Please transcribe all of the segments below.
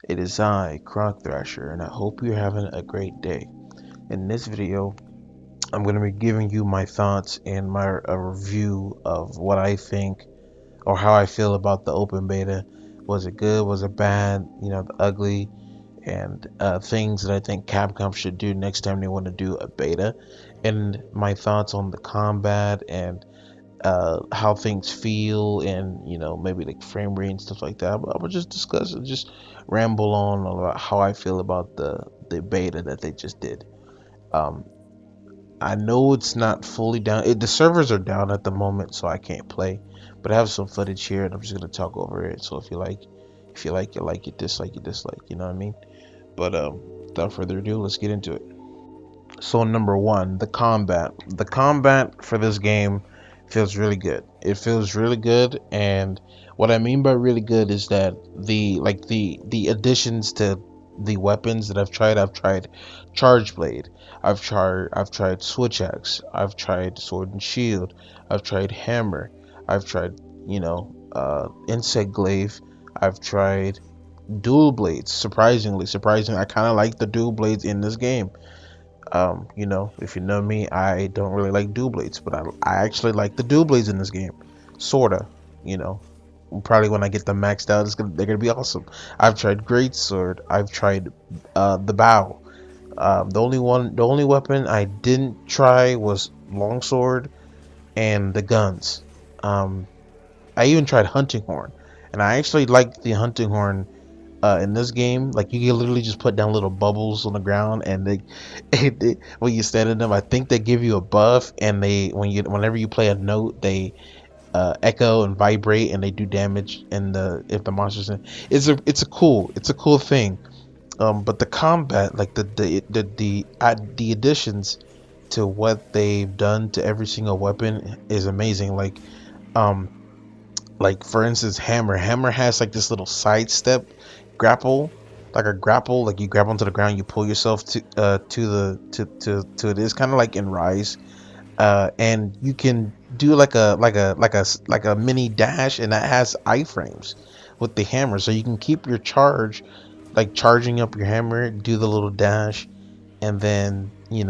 It is I, Croc Thrasher, and I hope you're having a great day. In this video, I'm going to be giving you my thoughts and my a review of what I think or how I feel about the open beta. Was it good? Was it bad? The ugly and things that I think Capcom should do next time they want to do a beta, and my thoughts on the combat and how things feel, and maybe like frame rate and stuff like that. I would just discuss and just ramble on about how I feel about the beta that they just did. um I know it's not fully down. The servers are down at the moment, so I can't play, but I have some footage here and I'm just gonna talk over it. So if you like it, dislike you dislike, you know what I mean. But without further ado, let's get into it. So number one, the combat for this game feels really good. It feels really good, and what I mean by really good is that the additions to the weapons that I've tried Charge Blade, I've tried Switch Axe, I've tried Sword and Shield, I've tried Hammer, I've tried Insect Glaive, I've tried Dual Blades. Surprisingly, I kind of like the Dual Blades in this game. If you know me, I don't really like dual blades, but I actually like the dual blades in this game. Sorta, you know. Probably when I get them maxed out, they're gonna be awesome. I've tried great sword. I've tried the bow. The only weapon I didn't try was longsword and the guns. Um, I even tried hunting horn, and I actually liked the hunting horn in this game. Like, you can literally just put down little bubbles on the ground, and when you stand in them, I think they give you a buff, and whenever you play a note, they echo and vibrate, and they do damage. And if the monsters in, it's a cool thing. But the combat, like the additions to what they've done to every single weapon is amazing. Um like for instance, hammer has like this little sidestep grapple, like a grapple, like you grab onto the ground, you pull yourself to it is kind of like in Rise. And you can do like a mini dash, and that has iframes with the hammer, so you can keep your charge, like charging up your hammer, do the little dash, and then you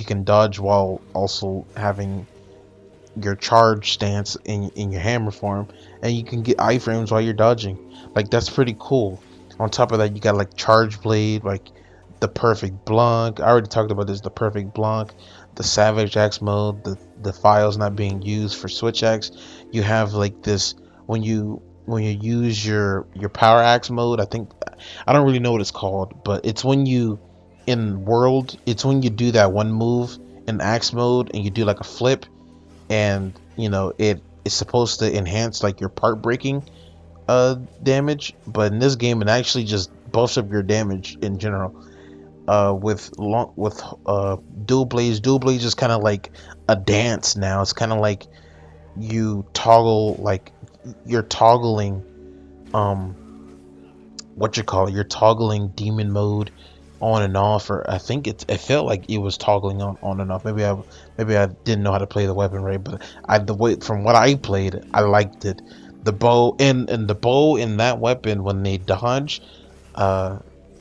can dodge while also having your charge stance in your hammer form, and you can get iframes while you're dodging. Like, that's pretty cool. On top of that, you got like Charge Blade, like the perfect Blanc. I already talked about this. The perfect Blanc, the Savage Axe mode, the files not being used for Switch Axe. You have like this when you use your Power Axe mode. I don't really know what it's called, but it's when you in World. It's when you do that one move in Axe mode, and you do like a flip, and it is supposed to enhance like your part breaking damage, but in this game it actually just buffs up your damage in general. With dual blades is kind of like a dance now. It's kind of like you toggle, like you're toggling um what you call it, you're toggling demon mode on and off. Or I think it felt like it was toggling on and off. Maybe I didn't know how to play the weapon right, but the way from what I played, I liked it. The bow and the bow in that weapon, when they dodge, uh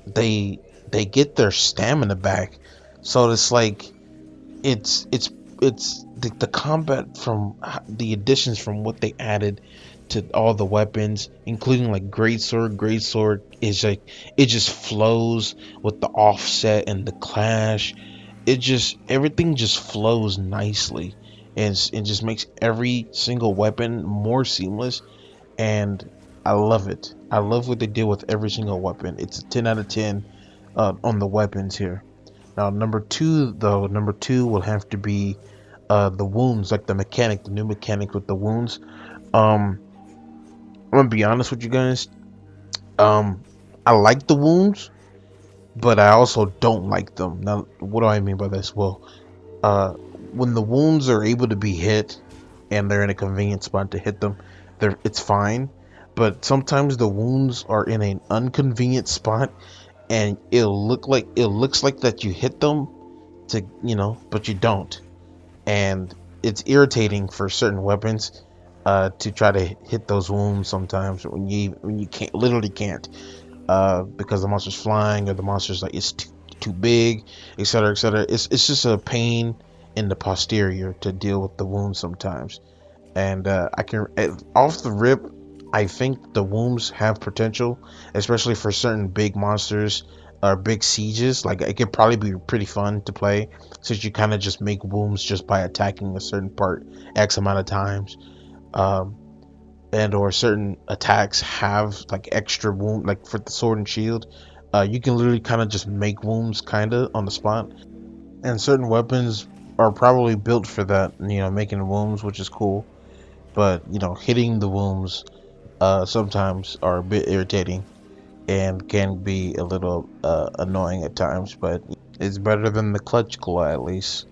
they they get their stamina back. So it's like it's the combat from the additions from what they added to all the weapons, including like great sword is like, it just flows with the offset and the clash. Everything just flows nicely, and it just makes every single weapon more seamless. And I love it. I love what they did with every single weapon. It's a 10 out of 10 on the weapons here. Now, number two will have to be the wounds, like the new mechanic with the wounds. Um, I'm gonna be honest with you guys. Um, I like the wounds, but I also don't like them. Now, what do I mean by this? Well, when the wounds are able to be hit and they're in a convenient spot to hit them, it's fine. But sometimes the wounds are in an inconvenient spot, and it looks like that you hit them but you don't. And it's irritating for certain weapons to try to hit those wounds sometimes when you can't, literally can't. because the monster's flying or the monster's like it's too big, etc., etc. It's just a pain in the posterior to deal with the wounds sometimes. And I can off the rip, I think the wombs have potential, especially for certain big monsters or big sieges. Like it could probably be pretty fun to play, since you kind of just make wombs just by attacking a certain part X amount of times, um, and or certain attacks have like extra wound, like for the sword and shield. You can literally kind of just make wounds kind of on the spot, and certain weapons are probably built for that. Making wounds, which is cool. But hitting the wombs sometimes are a bit irritating and can be a little annoying at times, but it's better than the clutch claw at least.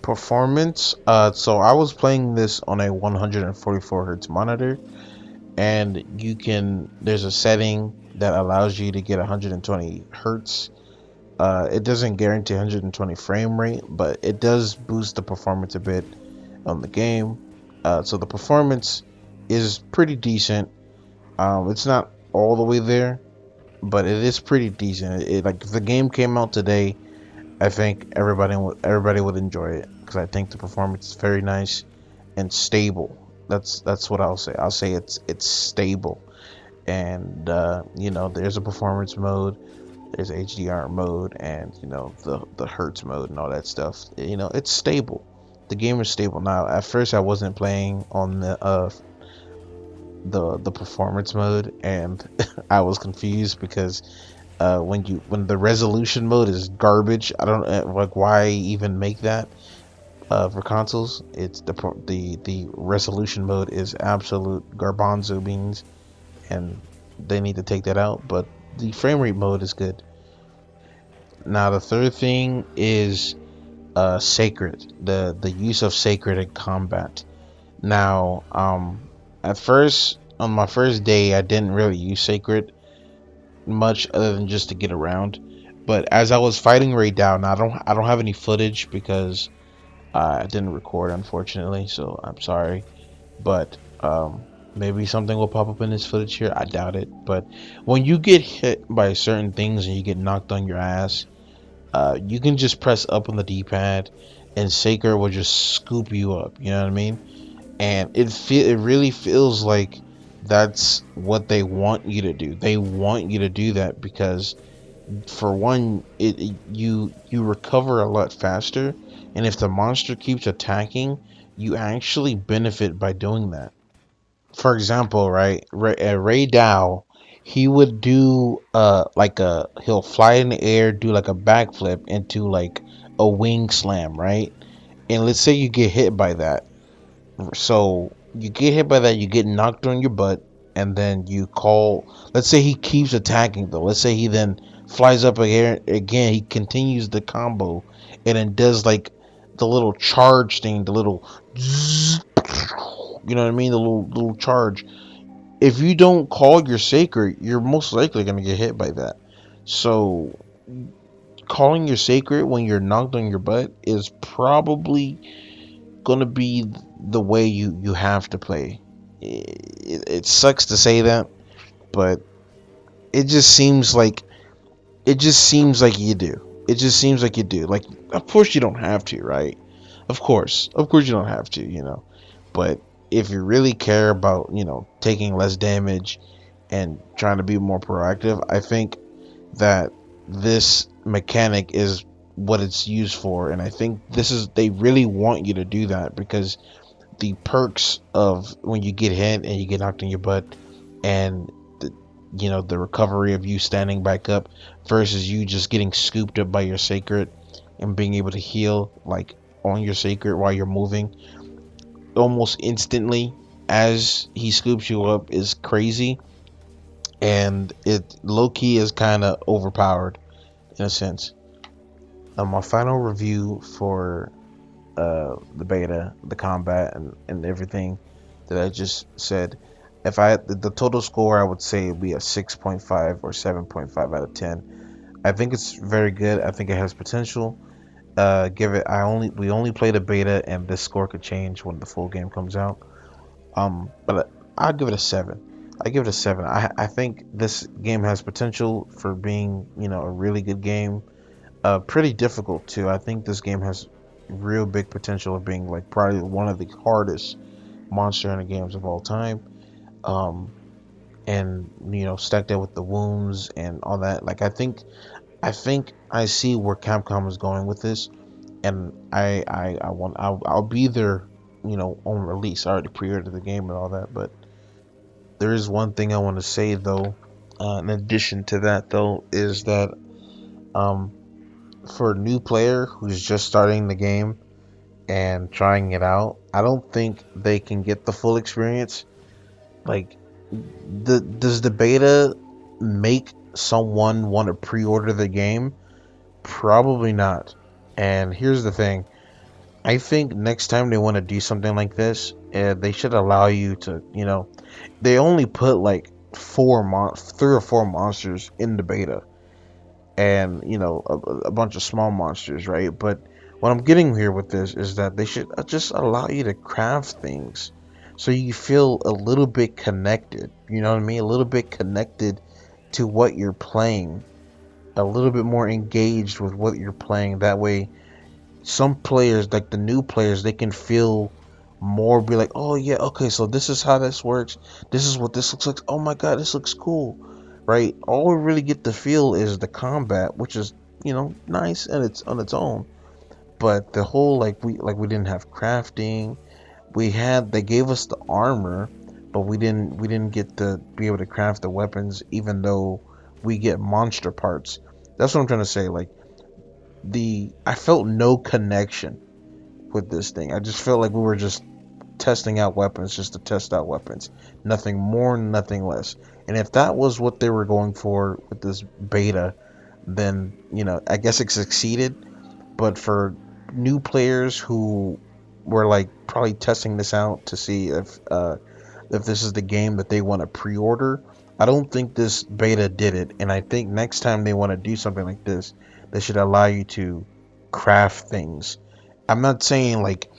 Performance. So I was playing this on a 144 hertz monitor, and there's a setting that allows you to get 120 hertz. It doesn't guarantee 120 frame rate, but it does boost the performance a bit on the game. So the performance is pretty decent. It's not all the way there, but it is pretty decent. Like if the game came out today, I think everybody would enjoy it, because I think the performance is very nice and stable. That's what I'll say. I'll say it's stable, and there's a performance mode, there's HDR mode, and the hertz mode and all that stuff. It's stable. The game is stable now. At first, I wasn't playing on the performance mode, and I was confused because when the resolution mode is garbage. I don't like why even make that for consoles. It's the resolution mode is absolute garbanzo beans, and they need to take that out. But the frame rate mode is good. Now the third thing is sacred, the use of sacred in combat. Now at first, on my first day, I didn't really use sacred much other than just to get around. But as I was fighting Ray Down, I don't have any footage because I didn't record, unfortunately, so I'm sorry. But maybe something will pop up in this footage here. I doubt it. But when you get hit by certain things and you get knocked on your ass, you can just press up on the D-pad, and Sacred will just scoop you up. You know what I mean? And it really feels like that's what they want you to do. They want you to do that because, for one, you recover a lot faster, and if the monster keeps attacking, you actually benefit by doing that. For example, right, Ray Dow, he would do he'll fly in the air, do like a backflip into like a wing slam, right? And let's say you get hit by that. So you get hit by that, you get knocked on your butt, and then you call. Let's say he keeps attacking though. Let's say he then flies up again. He continues the combo, and then does like the little charge thing, the little, you know what I mean, the little charge. If you don't call your sacred, you're most likely gonna get hit by that. So calling your sacred when you're knocked on your butt is probably gonna be the way you have to play. It sucks to say that, but it just seems like you do. It just seems like you do. Like, of course you don't have to, right? Of course you don't have to, But if you really care about, taking less damage and trying to be more proactive, I think that this mechanic is what it's used for, and I think they really want you to do that, because the perks of when you get hit and you get knocked in your butt, and the recovery of you standing back up versus you just getting scooped up by your sacred and being able to heal like on your sacred while you're moving almost instantly as he scoops you up is crazy, and it low-key is kind of overpowered in a sense. My final review for the beta, the combat, and everything that I just said, if I had the total score, I would say it'd be a 6.5 or 7.5 out of 10. I think it's very good. I think it has potential. We only played a beta, and this score could change when the full game comes out. But I'd give it a 7. I give it a 7. I think this game has potential for being, a really good game. Pretty difficult too. I think this game has real big potential of being like probably one of the hardest Monster Hunter games of all time. Um, and stack that with the wounds and all that. Like I think I see where Capcom is going with this, and I'll be there, on release. I already pre-ordered the game and all that, but there is one thing I want to say though. In addition to that, though, is that um, for a new player who's just starting the game and trying it out, I don't think they can get the full experience. Like, does the beta make someone want to pre-order the game? Probably not. And here's the thing: I think next time they want to do something like this, they should allow you to, they only put like 3 or 4 monsters in the beta, and a bunch of small monsters, right? But what I'm getting here with this is that they should just allow you to craft things, so you feel a little bit connected. You know what I mean? A little bit connected to what you're playing, a little bit more engaged with what you're playing. That way, some players, like the new players, they can feel more, be like, oh yeah, okay, so this is how this works, this is what this looks like, oh my god, this looks cool, right? All we really get to feel is the combat, which is nice and it's on its own. But the whole, like we didn't have crafting. They gave us the armor, but we didn't get to be able to craft the weapons, even though we get monster parts. That's what I'm trying to say. Like, I felt no connection with this thing. I just felt like we were just testing out weapons just to test out weapons. Nothing more, nothing less. And if that was what they were going for with this beta, then, I guess it succeeded. But for new players who were like probably testing this out to see if this is the game that they want to pre-order, I don't think this beta did it. And I think next time they want to do something like this, they should allow you to craft things. I'm not saying like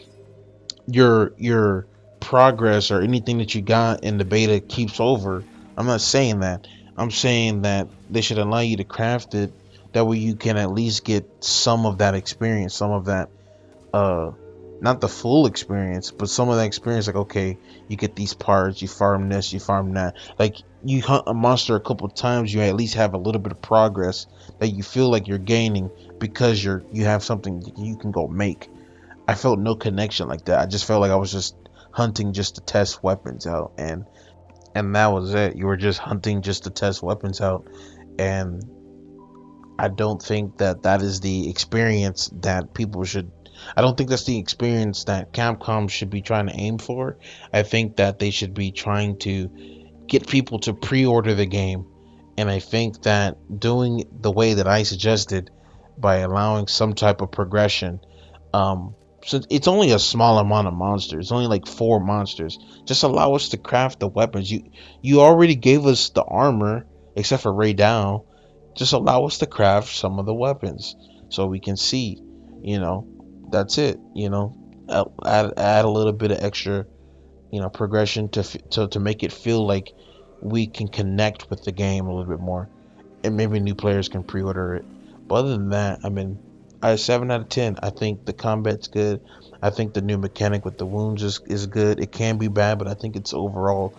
your progress or anything that you got in the beta keeps over. I'm not saying that. I'm saying that they should allow you to craft it. That way you can at least get some of that experience, some of that uh not the full experience, but some of that experience. Like, okay, you get these parts, you farm this, you farm that. Like, you hunt a monster a couple of times, you at least have a little bit of progress that you feel like you're gaining because you have something you can go make. I felt no connection like that. I just felt like I was just hunting just to test weapons out, and that was it. You were just hunting just to test weapons out, and I don't think that that is the experience that people should. I don't think that's the experience that Capcom should be trying to aim for. I think that they should be trying to get people to pre-order the game, and I think that doing the way that I suggested, by allowing some type of progression, so it's only a small amount of monsters. It's only like 4 monsters. Just allow us to craft the weapons. You already gave us the armor, except for Ray Down. Just allow us to craft some of the weapons so we can see. You know, that's it. Add a little bit of extra, progression to make it feel like we can connect with the game a little bit more, and maybe new players can pre-order it. But other than that, I mean, I 7 out of 10. I think the combat's good. I think the new mechanic with the wounds is good. It can be bad, but I think it's overall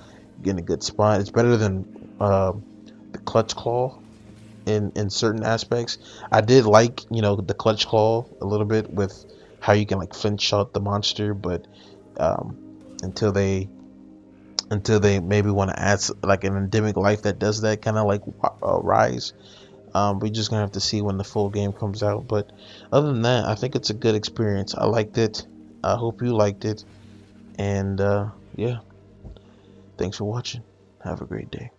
in a good spot. It's better than the clutch claw in certain aspects. I did like, the clutch claw a little bit with how you can like flinch shot the monster, but um, until they maybe want to add like an endemic life that does that kind of like rise. We're just gonna have to see when the full game comes out. But other than that, I think it's a good experience. I liked it. I hope you liked it. And yeah, thanks for watching. Have a great day.